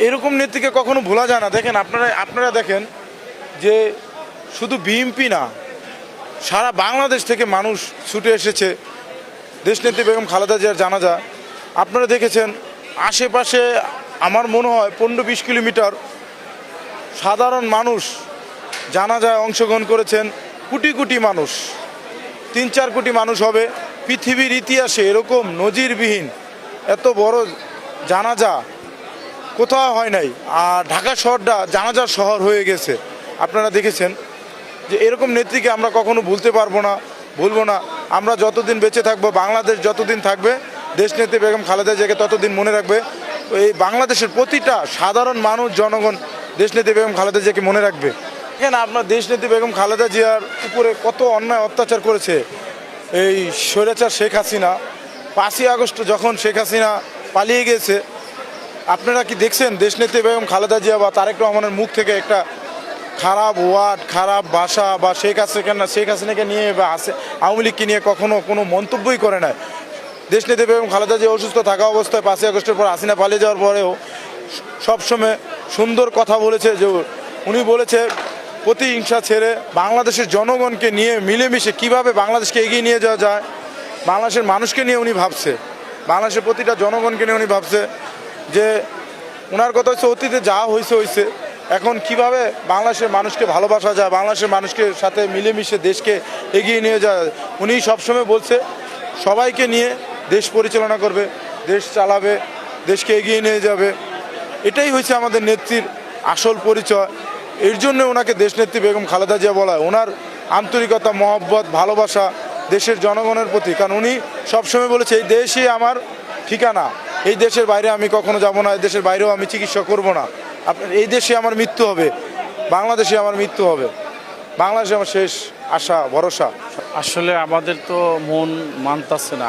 এরকম নেত্রীকে কখনো ভোলা যায় না। দেখেন আপনারা দেখেন যে শুধু বিএনপি না, সারা বাংলাদেশ থেকে মানুষ ছুটে এসেছে দেশনেত্রী বেগম খালেদা জিয়ার জানাজা। আপনারা দেখেছেন আশেপাশে আমার মনে হয় 15-20 কিলোমিটার সাধারণ মানুষ জানাজায় অংশগ্রহণ করেছেন। কোটি কোটি মানুষ, 3-4 কোটি মানুষ হবে। পৃথিবীর ইতিহাসে এরকম নজিরবিহীন এত বড় জানাজা কোথাও হয় নাই। আর ঢাকা শহরটা জানাজার শহর হয়ে গেছে। আপনারা দেখেছেন যে এরকম নেত্রীকে আমরা কখনো ভুলবো না। আমরা যতদিন বেঁচে থাকবো, বাংলাদেশ যতদিন থাকবে, দেশনেত্রী বেগম খালেদা জিয়াকে ততদিন মনে রাখবে। এই বাংলাদেশের প্রতিটা সাধারণ মানুষ, জনগণ দেশনেত্রী বেগম খালেদা জিয়াকে মনে রাখবে। এখানে আপনার দেশনেত্রী বেগম খালেদা জিয়ার উপরে কত অন্যায় অত্যাচার করেছে এই স্বৈরাচার শেখ হাসিনা। 5ই আগস্ট যখন শেখ হাসিনা পালিয়ে গেছে, আপনারা কি দেখছেন দেশনেত্রী বেগম খালেদা জিয়া বা তারেক রহমানের মুখ থেকে একটা খারাপ ওয়ার্ড, খারাপ ভাষা বা শেখ হাসিনাকে নিয়ে বা আওয়ামী লীগকে নিয়ে কখনো কোনো মন্তব্যই করে নাই। দেশনেত্রী বেগম খালেদা জিয়া অসুস্থ থাকা অবস্থায় 5ই আগস্টের পর হাসিনা পালিয়ে যাওয়ার পরেও সবসময় সুন্দর কথা বলেছে। যে উনি বলেছে প্রতিহিংসা ছেড়ে বাংলাদেশের জনগণকে নিয়ে মিলেমিশে কিভাবে বাংলাদেশকে এগিয়ে নিয়ে যাওয়া যায়, বাংলাদেশের মানুষকে নিয়ে উনি ভাবছে, বাংলাদেশের প্রতিটা জনগণকে নিয়ে উনি ভাবছে। যে ওনার কথা হচ্ছে অতীতে যা হয়েছে, এখন কিভাবে বাংলাদেশের মানুষকে ভালোবাসা যায়, বাংলাদেশের মানুষকে সাথে মিলেমিশে দেশকে এগিয়ে নিয়ে যায়। উনি সবসময় বলছে সবাইকে নিয়ে দেশ পরিচালনা করবে, দেশ চালাবে, দেশকে এগিয়ে নিয়ে যাবে। এটাই হচ্ছে আমাদের নেত্রীর আসল পরিচয়। এর জন্য ওনাকে দেশনেত্রী বেগম খালেদা জিয়া বলা হয়। ওনার আন্তরিকতা, মহব্বত, ভালোবাসা দেশের জনগণের প্রতি। কারণ উনি সবসময় বলেছে এই দেশই আমার ঠিকানা, এই দেশের বাইরে আমি কখনো যাব না, এই দেশের বাইরেও আমি চিকিৎসা করব না। আপনার এই দেশে আমার মৃত্যু হবে, বাংলাদেশে আমার মৃত্যু হবে, বাংলাদেশে আমার শেষ আশা ভরসা। আসলে আমাদের তো মন মানতাছে না।